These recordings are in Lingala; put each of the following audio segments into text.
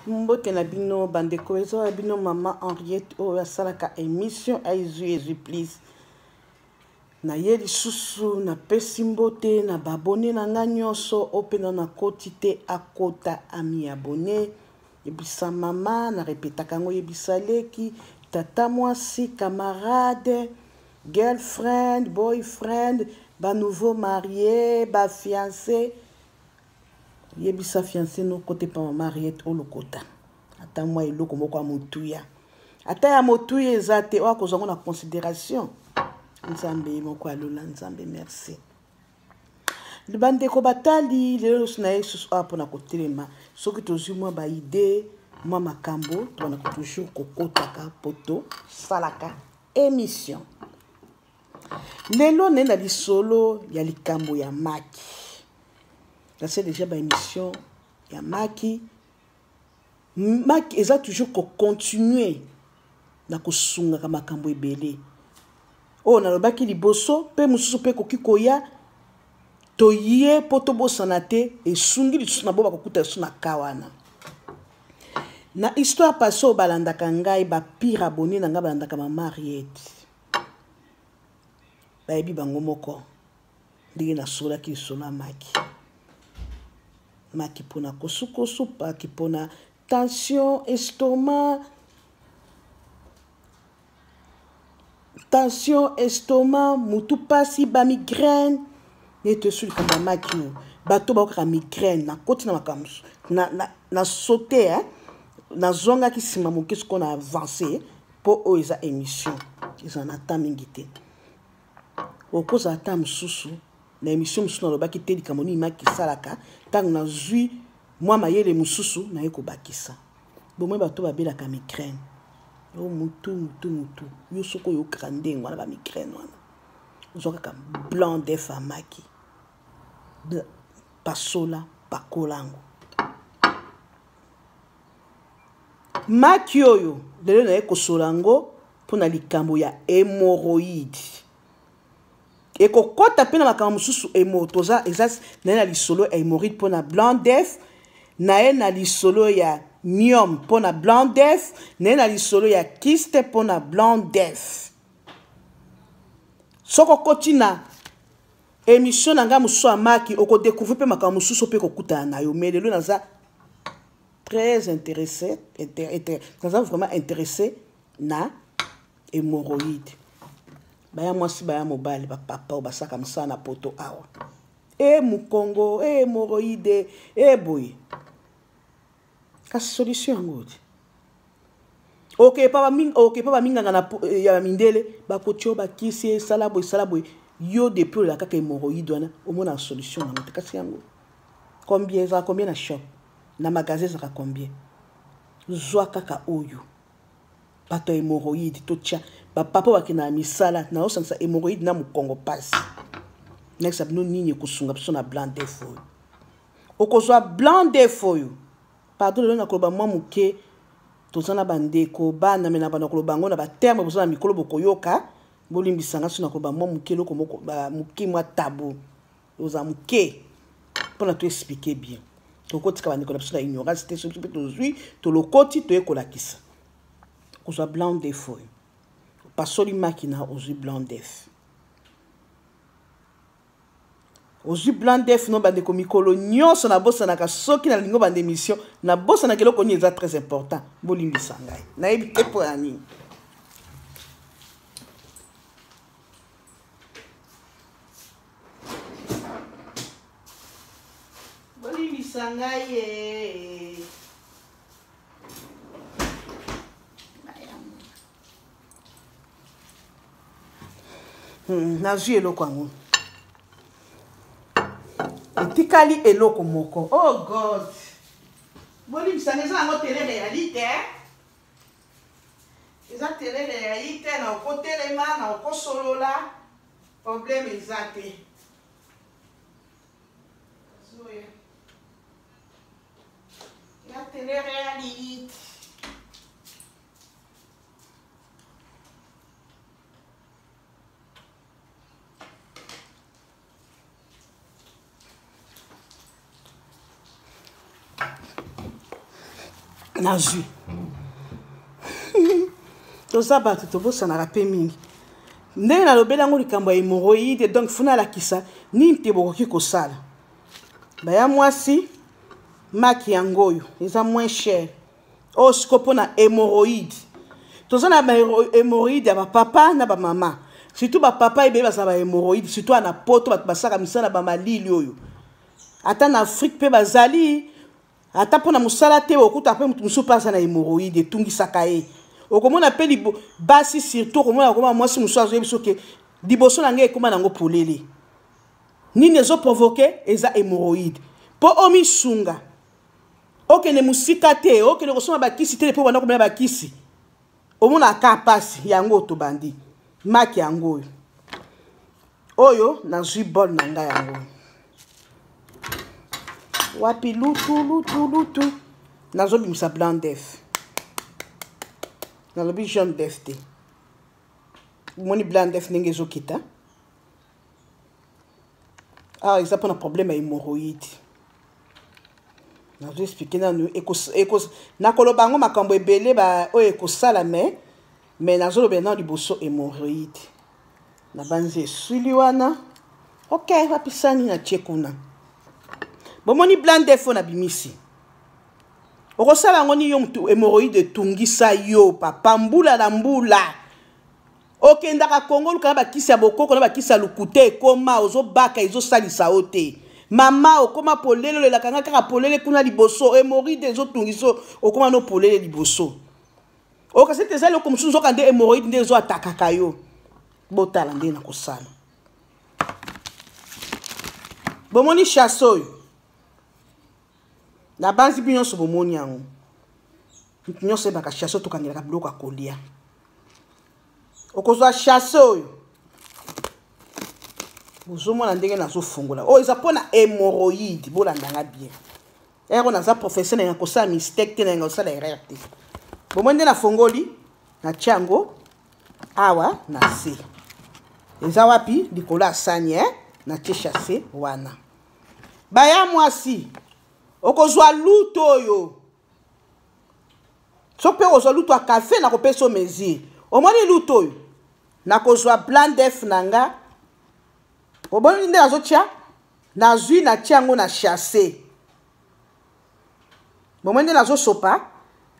Mbote na bino bandeko ezo ya bino mama Henriette oyo asalaka émission aizu please. Na ye lisusu na pesi mbote na babone na nga nyonso opena na koti te akota ami abone. Yebisa mama na repetaka ngo yebisa leki tata mwasi camarade girlfriend boyfriend ba nouveau marié ba fiancé. Yebisa fiancé no côté pa mama Henriette o lokota. Ata moi eloko moko motuya. Ata ya motuya ezate o akozango na considération. Nzambe moko alola nzambe merci. Libandeko batali lelo na Yesu apo na kotelema. Soki tozwi mwa ba idée mwa makambo to na toujours kokotaka poto salaka émission. Lelo nena lisolo ya likambo ya maki. C'est déjà une émission ya maki. Maki eza toujours ko continuer na kosunga ka makambo ebele. Oh na lobaki liboso pe mususu pe koki koya to ye poto bosana te esungi lisusu na bo bakokuta su na kawana. Na histoire paso balandaka ngai ba pire abonné na nga balandaka mama Henriette. Ba yebi bango moko. Ndenge na sola ki sola maki. Maki pona kosukosu pa ki pona tension estomac mutu pasi ba migraine nete sur kamba maki bato ba ka migraine na koti na makamusu na sauter hein na zonga ki sima mo qu'est-ce qu'on a avancé pour oza émission ils en attendent mingité okoza ata mususu na émission mususu na lobaki te likamoni maki salaka tang na zui moi mayele mususu na yeko bakisa bomwe bato babelaka migraine o mutu yo soko yo grande ngwana ba migraine wana uzokaka blanc de famaki pasola pakolango maki oyo lelo na yeko solango pona likambo ya hémorroïde. Et kokota pe na makambo mususu toza ezas na lisolo hémorroïde pona blanc d'œuf na lisolo ya myome pona blanc d'œuf na lisolo ya kyste pona blanc d'œuf. Soko kotina émission na nga mususu amaki oko découvrir pe makambo mususu pe kokuta na yo mais lelo naza très intéressé naza vraiment intéressé na hémorroïde. Baya mwasi baya mobali ba papa basaka msana poto awa mukongo hémorroïde boy kasi solution ngoti OK papa minganga na ya mindele ba kotio ba kisi sala boy yo depuis la kaka hémorroïde wana au moins na solution ngoti kasi yango combien na shop na magasin za combien zwa kaka oyo bato hémorroïde to tia ba papa wakina misala na osangisa hémorroïde na mukongo passe next abino nini kusunga biso na blanc d'œuf okozwa blanc d'œuf pardon le na koloba mwa muke tozana bandeko bana mena bana koloba ngo na ba terme bozana mikolo bokoyoka bolimbisanga suna koloba mwa muke loko moko ba muke mwa tabu oza muke pour to expliquer bien to kotika bandeko na biso na ignorance te so pe tozui to lokoti to ekolakisa kozwa blanc d'œuf pasoli makina ozu blanc d'œuf. Ozu blanc d'œuf no bande ko mikolo nyonso na bosa na kasoki na lingo bande émission na bosa na keloko ni très important bolimbisa ngai na yebi te po ani bolimbisa ngai nazwi eloko yango etikali eloko moko oh god bolimbisanga eza yango tele réalité eza tele réalité na okotelema na okosolola problème eza te ya tele réalité. nazwi toza bato tobosanaka mpe mingi ndenge nalobeli yango likambo ya hémoroïde donc funa alakisa nini te bokoki kosala baya mwasi maki yango oyo eza moins cher oyo siko mpona hémoroïde toza na bahémoroïde ya bapapa na bamama surtout bapapa ebeye bazala bahémoroïde surtout ana poto bato basaka misala na bamalili oyo ata na afrique mpe bazali ata mpona mosala te okuta mpe motu mosusu mpe aza na hémoroïde etungisaka ye okomona mpe basi surtout okomona okoma mwasi mosusu azoyebi soki liboso na ngai ekoma nango polele nini ezoprovoke eza hémoroïde mpo omisunga okende mosika te okende kosoma bakisi te mpo banda komela bakisi omona aka pasi yango tobandi maki yango oyo nazwi bol na ngai yango wapi lutu nazobimisa blanc d'œuf nalobi jaune d'œuf te omoni blanc d'œuf ndenge ezokita awa eza mpona problème ya hémoroïde nazo explike nanu nakoloba yango makambo ebele oyo ekosala mais nazolobela nano liboso hémoroïde na banzi esuli wana ok wapisani na tie kuna bomoni blanc d'œuf na bimisi okosala yango ni yo mutu hémoroïde etungisa yo papa mbula na mbula okendaka kongo luka na bakisi ya bokoko na bakisi ya lukute ekoma ozobaka ezosalisa yo te mama okoma polele olelaka nga kaka polele kuna liboso hémoroïde ezotungisa okoma no polele liboso okasi te ezali oko mosusu ozoka nde hémoroïde nde ezoatakaka yo botala nde na kosala bomoni chasse oyo na banzi bi nyonso bomoni yango mutu nyonso ebaka chasse tokangelaka biloko ya kolia okozwa chasse oyo bozomona ndenge nazofungola oyo eza mpona hémoroïde bolandanga bien ero naza professeur nanga kosala mistake te nanga kosala erreur te bomoni nde nafongoli natia yango awa na se eza wapi likolo ya sani natie chasse wana baya mwasi okozwa lutu oyo so mpe okozwa lutu ya kafe nakopesa o mesure omoni lutu oyo nakozwa blanc d'œuf na nga oboni nde nazotia nazwi natia yango na chasse bomoni nde nazosopa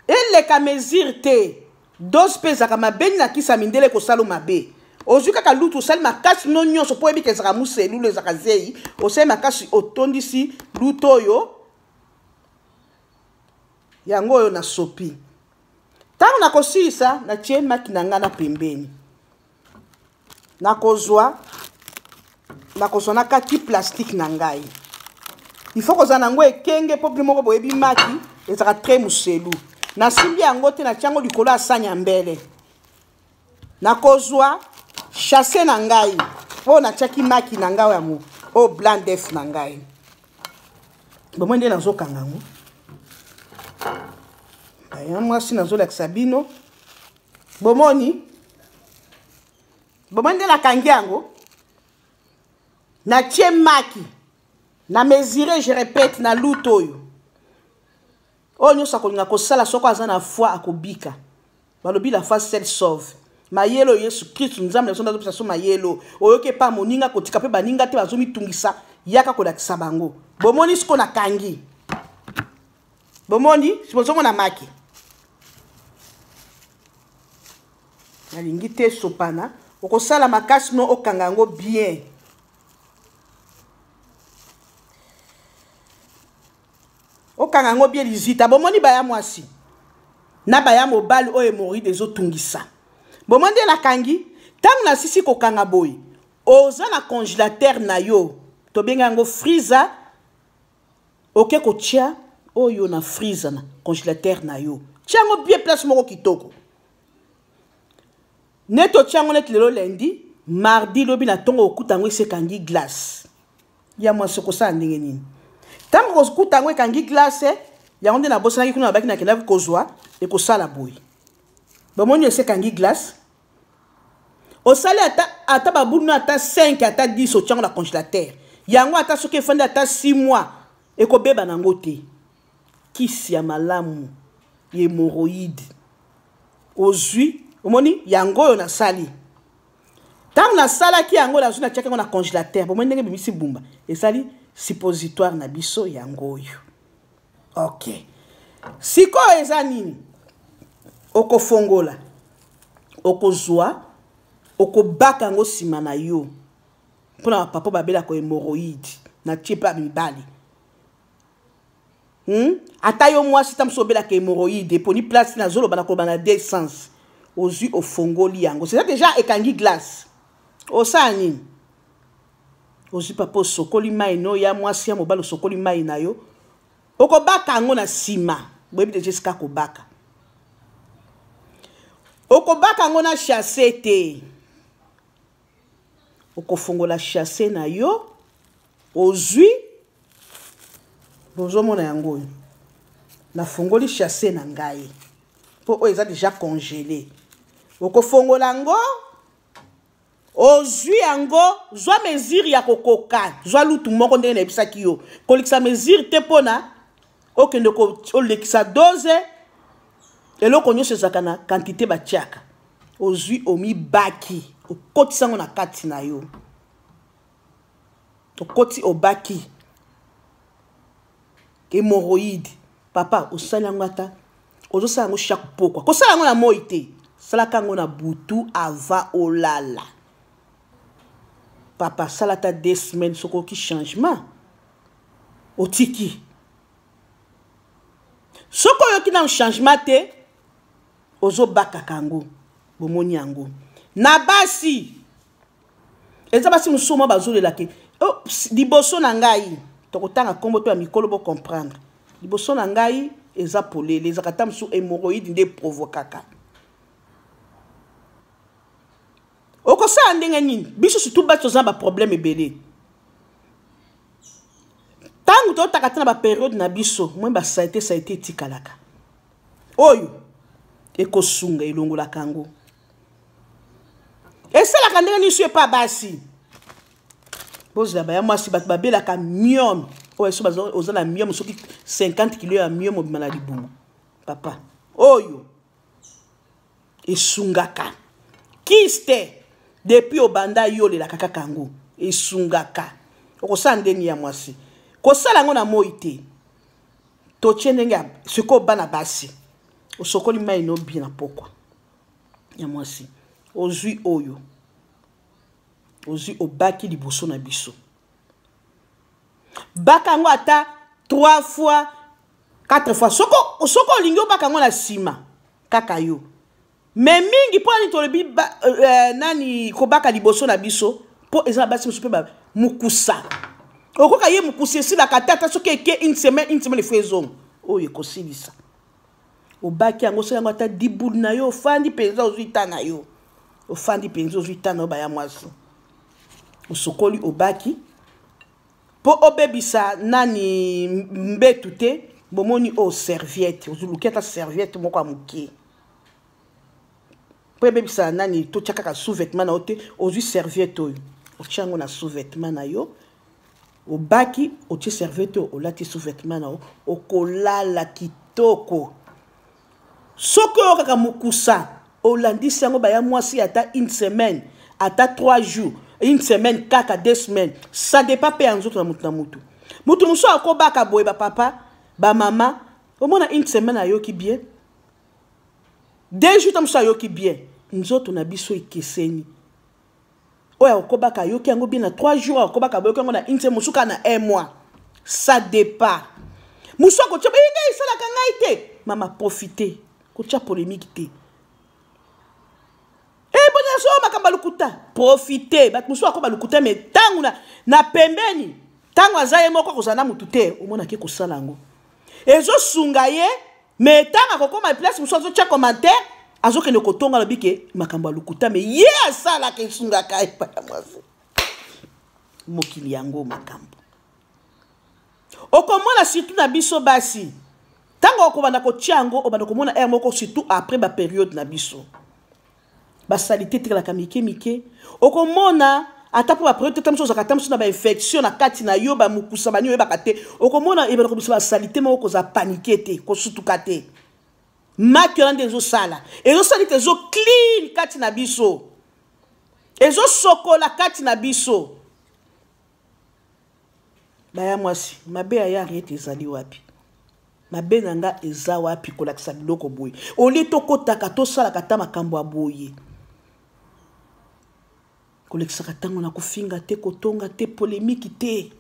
eleka mesure te dose mpe ezaka mabeni na kisa mindele ekosala mabe ozwi kaka lutu osali makasi no nyonso mpo oyebika ezaka muselulu ezaka zei osali makasi otondisi lutu oyo yango oyo nasopi ntango nakosilisa natie maki na nga na pembeni nakozwa nakati plastique na ngai ifo kozala nango ekenge mpo bino moko boyebi maki ezaka tre muselu nasimbi yango te natia yango likolo ya sani ya mbele nakozwa chasse na ngai oyo natiaki maki na ngai yango oyo blanc d'œuf na ngai bomoi nde nazokanga yango aya mwasi nazolakisa bino bomoni nde nakangi yango natie maki na mesure je répète na lutu oyo nyonso akolinga kosala soko aza na foi akobika balobi la foi seule sauve mayelo yesu kristu nzambe naso ndazopesa so mayelo oyoki epa moninga kotika mpe baninga te bazomitungisa yaka kolakisa bango bomoni siko nakangi bomoni sibozomona maki nalingi te sopana okosala makasi no okanga yango bien okanga yango bien lizita bomoni baya mwasi na baya mobali oyo hémoroïde ezotungisa bomoni nde nakangi ntango nasisi kokanga boye oza na congélateur na yo tobenga yango freezer oke kotia oyo na freezer na congélateur na yo tia yango bien place moko kitoko neto tia yango neti lelo lundi mardi lobi na ntongo okuta yango esekangi glace ya mwasi okosala ndenge nini ntango kokuta yango ekangi glace yango nde nabosanaki kuna babaki nakendaki kozwa ekosala boye bomoni esekangi glace osali ata babunu ata 5 ata 10 otiango na congélateur yango ata soki efandi ata 6 mois ekobeba nango te kisi ya malamu hémorroïde ozwi omoni yango oyo na sali tant na sala ki yango na zuna tiaka na congélateur bomoi ndenge bimisi bumba esali suppositoire na biso yango oyo. OK, sikoyo eza nini okofongola okozwa okobaka yango nsima na yo mpona papa babelaka hémorroïde na tie pa mibali. Ata yo mwasi tamoso obelaka hémorroïde eponi place na zoloba na koloba na deux sens ozwi ofongoli yango c'est déjà ekangi glace osala nini ozwi papa osokoli mai no ya mwasi ya mobali osokoli mai na yo okobaka yango na nsima boyebi deja esika kobaka okobaka yango na chasse te okofongola chasse na yo ozwi bozomona yango oyo nafongoli chasse na ngai mpo oyo eza déjà congélé okofongola yango ozwi yango zwa mesure ya kokoka zwa lutu moko ndenge nayebisaki yo kolekisa mesure te mpona okende kolekisa dose eloko nyonso ezalaka na quantité batiaka ozwi omibaki okotisa yango na kati na yo okoti obaki hémorroïde papa osali yango ata ozosala yango chaque pokwa kosala yango na moi te salaka yango na butu avant olala papa salata 2 semaines sokoki changement otiki soko yoki na changement te ozobakaka yango bomoni yango na basi eza basi mosusu mwa bazolelaki liboso na ngai tokotanga kombo to ya mikolo bo comprendre liboso na ngai eza polele ezaka ta mosusu hémorroïde nde provokaka okosala ndenge nini biso surtout basi toza na baproblème ebele ntango totaka te na baperiode na biso mwe basaite etikalaka oyo ekosunga elongolaka yango esalaka ndenge nini so epa basi bozela baya mwasi bato babelaka myome oyo so oza na myome soki 50 kilo ya myome obima na libumu papa oyo esungaka kiste depuis obanda yolelaka kaka yango esungaka okosala ndenge ya mwasi kosala yango na moi te totie ndenge sikoyo bana basi osokoli mai no bien na pokwa ya mwasi ozwi oyo ozwi obaki liboso na biso baka yango ata 3 fois 4 fois soko olingi obaka yango na nsima kaka yo me mingi mpo ani tolobi nani kobaka liboso na biso mpo eza na basi mosusu mpe mokusa okoka ye mokusa esilaka te ata soki eke une semaine efo ezongo oyo ekosilisa obaki yango soki yango ata dibulu na yo ofandi mpenza ozwi ta na yo ofandi mpenza ozwi ta na yo baya mwasi osokoli obaki po obebisa nani mbetu te bomoni o serviette ozuluki ata serviette moko ya moke po ebebisa nani totia kaka sous-vêtement na yo te ozwi serviette oyo otia yango na sous-vêtement na yo obaki otie serviette oyo olati sous-vêtement na yo okolala kitoko soki oyo kaka mokusa olandisi yango baya mwasi ata une semaine ata 3 jours une semaine kaka 2 semaines ça dépend pe en nzoto na mutu na mutu mutu mosusu akobaka boye bapapa bamama omona une semaine ayoki bien 2 jours tamosusu ayoki bien nzoto na biso ekeseni oyo akobaka ayoki yango bien na 3 jours akobaka boyoki yango na une semaine mosusu kaka na 1 mois ça dépend mosusu akotia bayinga esalaka ngai te mama profiter kotia polémique te so makamba lukuta profiter bat musu akoba lukuta me tangu na pembeni tangu azaye moko kozana mutu te omona ke kosala ngo ezo sunga ye me tanga kokoma place musu azo tia commentaire azo kene kotonga lobike makamba lukuta me ye asala ke sunga kai pa mwasi mokili yango makambo okomona surtout na biso basi tango okobanda kotia ngo obanda komona moko surtout après ba période na biso basalite tekalaka mike okomona ata po baperiode te mosusu ozalaka ta mosusu na bainfection na kati na yo bamokusa bani oyebaka te okomona ebana kobisa basalite moko koza panike te kosutuka te maki wana nde ezosala ezosali te ezo clean kati na biso ezosokola kati na biso baya mwasi mabe ya yari ete ezali wapi mabe na nga eza wapi kolakisa biloko boye olie tokotaka tosalaka ta makambo ya boye kolekisaka ntango na kofinga te kotonga te polémique te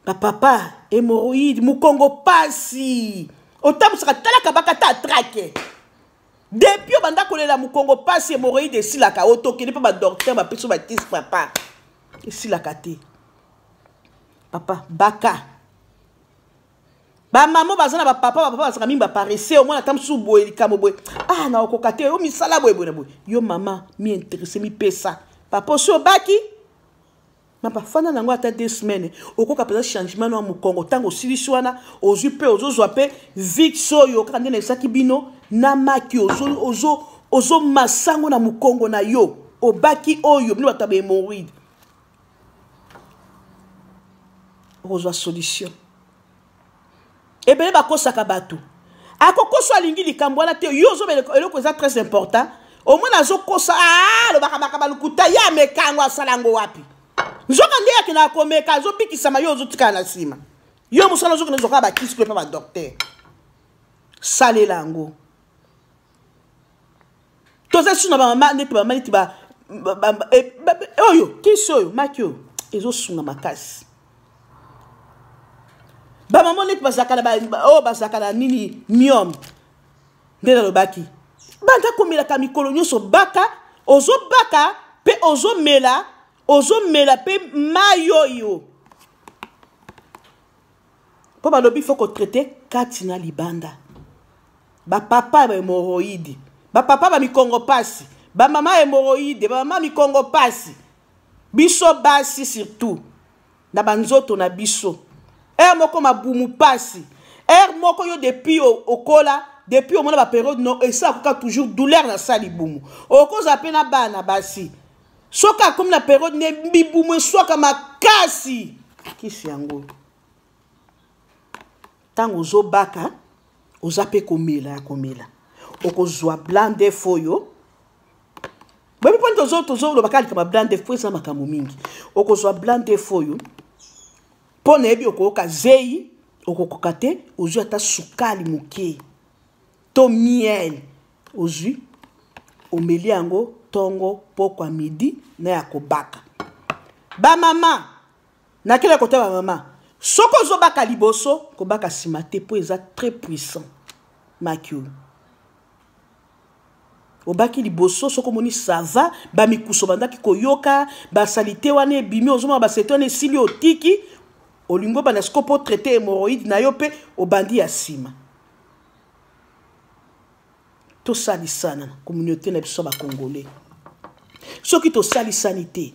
papa hémorroïde mukongo pasi otambusaka talaka bakata atrake depuis obanda kolela mukongo pasi hémorroïde esilaka otokende mpe badocteur bapeso batisi papa esilaka te papa baka bamama baza na bapapa bazaka mingi baparese omwana ata mosusu boye likambo boye na okoka te yo misala boye boye na boye yo mama mi interesse mipesa papa osi obaki mapa fanda nango ata 2 semaines okoka peza changement na mukongo ntango osilisi wana ozwi mpe ozozwa mpe vix oyo kaka nde na esaki bino na maki ozomasango na mukongo na yo obaki oyo bino bato ya bahemoride okozwa solution ebele bakosaka bato akokoso alingi likambo wana te yo ozobela eloko eza très important omwana azokosa lobaka balukuta ya mekango asalango wapi nzoka nde yake na komeka azobikisama yo ozotikala na nsima yo mosala ozokende zoka bakisi kule mpe badocteur salela yango toza su na bamama ndeti bamama neti oyo kisi oyo maki oyo ezosunga makasi bamama neti bazalaka na nini miome nde nalobaki banda komelaka mikolo nyonso baka ozobaka mpe ozomela mpe mai oyo mpo balobi fo kotraite kati na libanda bapapa bahemoroide bapapa bamikongo pasi bamama hemoroide bamama mikongo pasi biso basi surtout na banzoto na biso moko mabumu pasi moko yo depuis okola depuis omona bapériode no esa akoka toujours douleur na sali bumu okoza mpe na bana basi soka akomi na période ne bibumu eswaka makasi kisi yango ntango ozobaka oza mpe komela ya komela okozwa blanc d'œuf oyo bebi mponi tozolobaka likama blanc d'œuf po eza makambo mingi okozwa blanc d'œuf oyo mpo na yebi okoyoka zei okokoka te ozwi ata sukali moke to miel ozwi omeli yango tongo pokwa midi na ya kobaka bamama nakela kota bamama soko ozobaka liboso kobaka nsima te mpo eza très puissant maki oyo obaki liboso soko omoni sava bamikuso bandaki koyoka basalite wana ebimi ozomona basalite wana esili otiki olingo bana siko mpo traite hémoroïde na yo mpe obandi ya nsima tosalisana na communauté na biso bakongolais soki tosalisani te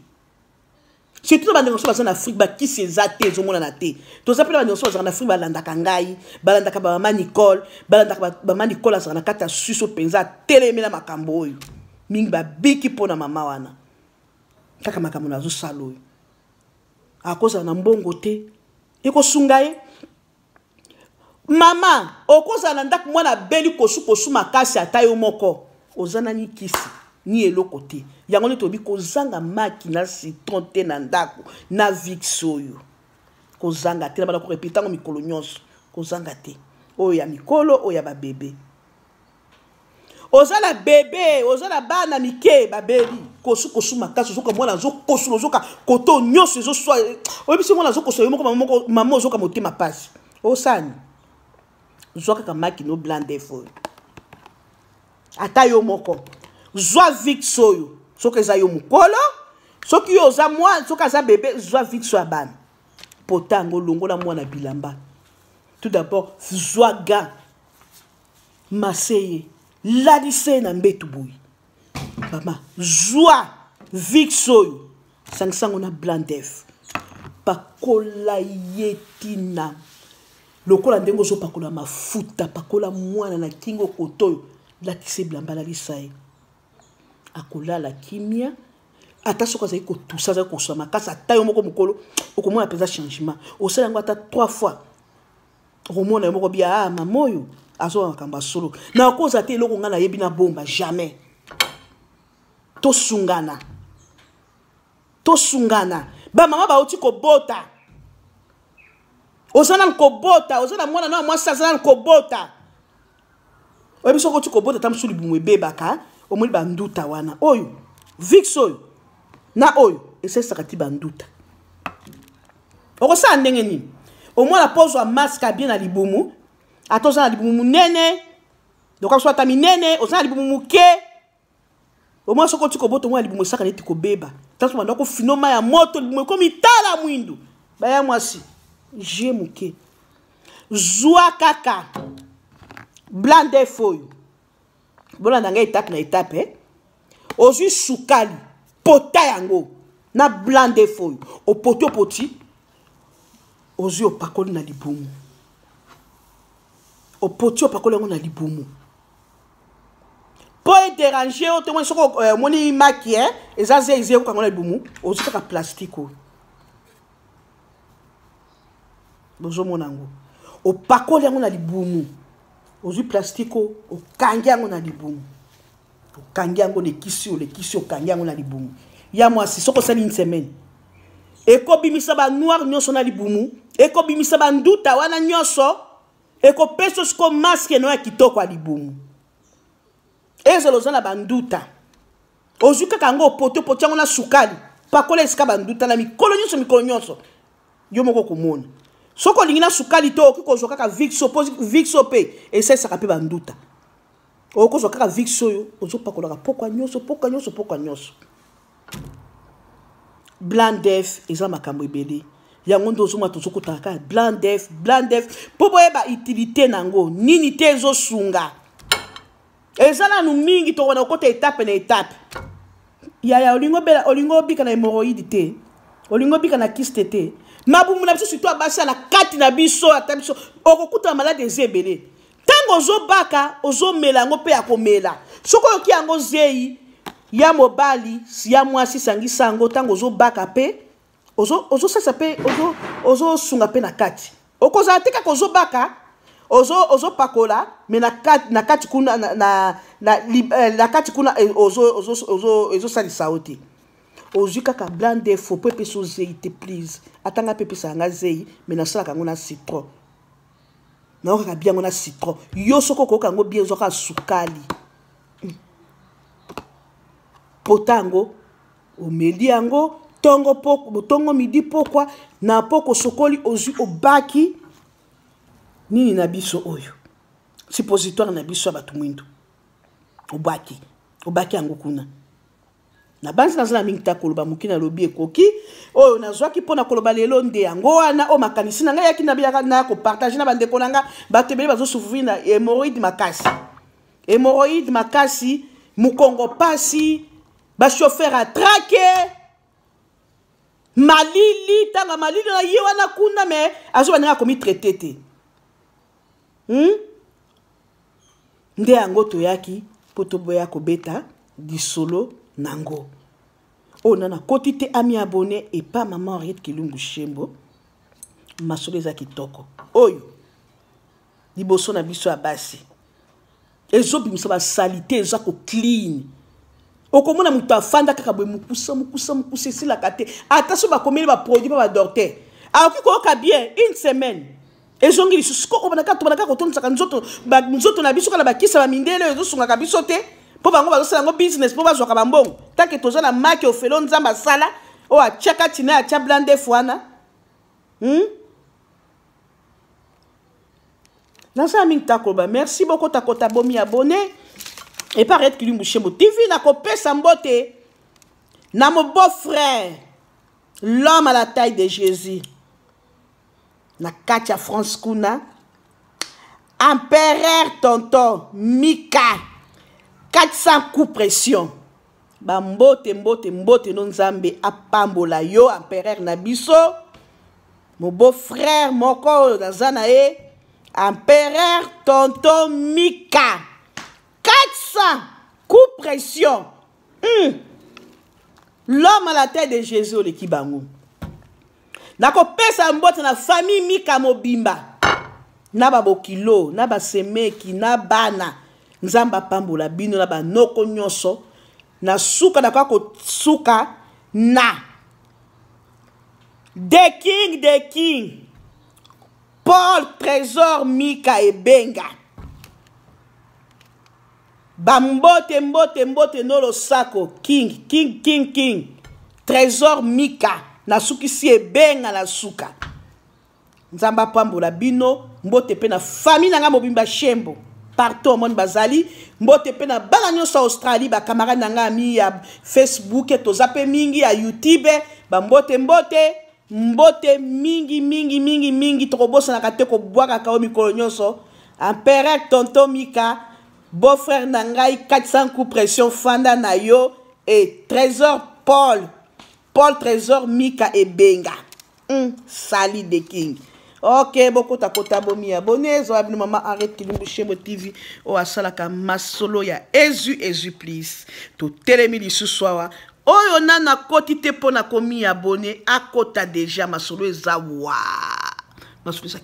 surtout na bandeko so baza na afrique bakisi eza te ezomonana te toza mpe na bandeko so bazaka na afrique balandaka ngai balandaka bamama nicole balandaka bamama nicole azaka na kati ya suso mpenza atelemela makambo oyo mingi babiki mpo na mama wana kaka makambo na azosala oyo akozala na mbongo te ekosunga ye mama okozala na ndako mwana beli kosu makasi ata yo moko oza nani kisi ni eloko te yango nde tobi kozanga maki na citron te na ndako na vix oyo kozanga te na bana korepeta ngo mikolo nyonso kozanga te oyo ya mikolo oyo ya babebe oza na bebe oza na bana mike babebi kosu makasi ozoka mwana azokosu ozoka koto nyonso ezoswa oyebisi mwana azokosu yo moko mama ozoka motema pasi osani zwa kaka maki no blanc d'œuf oyo ata yo moko zwa vix oyo soki eza yo mokolo soki yo oza mwana soki aza bebe zwa vix oyo ya bana potango longola mwana bilamba tout d'abord zwa ga maseye lalise na mbetu boyi mama zwa vix oyo sangisango na blanc d'œuf pakola yetina lokola ndenge ozopakola mafuta pakola mwana na kingo kotoyo latise bilamba lalisa ye akolala kimia ata soki azali kotusa azali koswa makasi ata yo moko mokolo okomona mpenza changement osala yango ata 3 fois romona moko bia mamoyo azo makamba solo na koza te eloko nga na yebi na bomba jamais tosungana ba mama ba oti kobota ozana kobota ozana mwana na mwasi azana kobota oyebi soko oti kobota tamusu libumu ebebaka omoni banduta wana oyo vix oyo na oyo esesaka ti banduta okosala ndenge nini omwana pozwa maske bien na libumu ata oza na libumu munene doka so ata minene oza na libumu muke omwana soko oti kobota omwana libumu esaka neti kobeba tanso banda kofinoma ya moto libumu ekomi tala mwindu baya mwasi je muke zwa kaka blanc d'œuf oyo bolanda nga étape na étape ozwi sukali pota yango na blanc d'œuf oyo opoti opoti ozwi opakoli na libumu opoti opakoli yango na libumu po edéranger o tomoni soko omoni maki eza ze ezeko kango na libumu ozwi kaka plastique oyo bozomona yango opakoli yango na libumu ozwi plastique oyo okangi yango na libumu okangi yango lekisi okangi yango na libumu ya mwasi soko osali une semaine ekobimisa banoir nyonso na libumu ekobimisa banduta wana nyonso ekopesa siko maske no ya kitoko ya libumu ezelo oza na banduta ozwi kaka yango opoti yango na sukali pakola esika banduta na mikolo nyonso yo moko komona soko olingi na sukali to okoki kozwa kaka vixo mpe esalisaka mpe banduta okozwa kaka vixo oyo ozopakolaka pokwa nyonso blanc d'œuf eza makambo ebele yango nde ozomona tozokotaka kaka blanc d'œuf mpo boyeba utilité nango nini te ezosunga eza nanu mingi tokona okota étape na étape yaya olingo obika na hémorroïde te olingo obika na kiste te mabumu na biso surtout abasi na kati na biso ata biso okokuta malade eza ebele ntango ozobaka ozomela yango mpe ya komela soki oyoki yango zei ya mobali ya mwasi sangisa yango ntango ozobaka mpe ozosasa mpe ozosunga mpe na kati okozala te kaka ozobaka ozopakola me na kati kuna na kati kuna ezosalisa yo te ozwi kaka blanc d'œuf po epesa ozei te please atanga mpe epesa yanga zei me nasalaka yango na citron naokaka biango na citron yo soko okoyoka yango bien ezwaka sukali pota yango omeli yango tongo midi pokwa na poko sokoli ozwi obaki nini na biso oyo suppositoire na biso ya bato mwindu obaki yango kuna na banzi naza na mingi ta koloba moki na lobi ekoki oyo nazwaki mpona koloba lelo nde yango wana o makanisi na ngai yaki nabiyaka na kopartage na bandeko na nga bato ebele bazosufri na hémorroïde makasi mokongo pasi bachauffeur atrake malili tanga malili na ye wana kuna me azobandanga komitraite te nde yango toyaki mpo toboya kobeta disolo nango o nana koti te ami abonné et pas maman Henriette Kilumbu Shembo masolo eza kitoko oyo liboso na biso ya basi ezobimisa basalite eza ko clean okomona mutu afanda kaka boye mukusa esilaka te ata so bakomeli baproduit pa badocteur akoki koyoka bien une semaine ezongi lisusu ko tobanaka kotonisaka nzoto na biso kala bakisa bamindele ezosungaka biso te mpo bango bazosala yango business mpo bazwaka bambongo tanke toza na maki ofelo nzambe asala oyo atiaka tina atia blanc d'œuf wana naza mingi takoloba merci beaucoup takota bomi abonné et pas Henriette Kilumbu Shembo TV na kopesa mbote na mon beau-frère l'homme à la taille de Jésus na Katia France kuna empereur tonton Mika 400 coups pression ba mbote no nzambe apambola yo empereur na biso mon beau-frère moko nazana e empereur tonton Mika 400 coups pression l'homme à la tête de Jésus le kibango nako pesa mbote na famille Mika Mobimba na babokilo na basemeki na bana nzamba pambola bino na banoko nyonso na suka na kwa suka na the king Paul Trésor Mika Ebenga bambote mbote nolo sako king Trésor Mika na suki si Ebenga na suka nzamba pambola bino mbote pe na famille nanga mobimba Shembo partout au monde bazali mbote pe na bana nyonso Australie ba camarade nanga ami ya Facebook toza pe mingi ya YouTube ba mbote mingi trobosa na kate ko bwaka ka o mikolo nyonso Empereur tonton Mika beau-frère nangai 400 coups pression fanda na yo et Trésor Paul Trésor Mika Ebenga Sali the King. Ok, beaucoup ta kota bomi abonné. Zo abonné maman arrête Kilumbu Shembo TV. O asalaka masolo ya Ezu please. To telemi lisusu oyo nana koti te pona komi abonné akota déjà masolo ezawa. Masolo za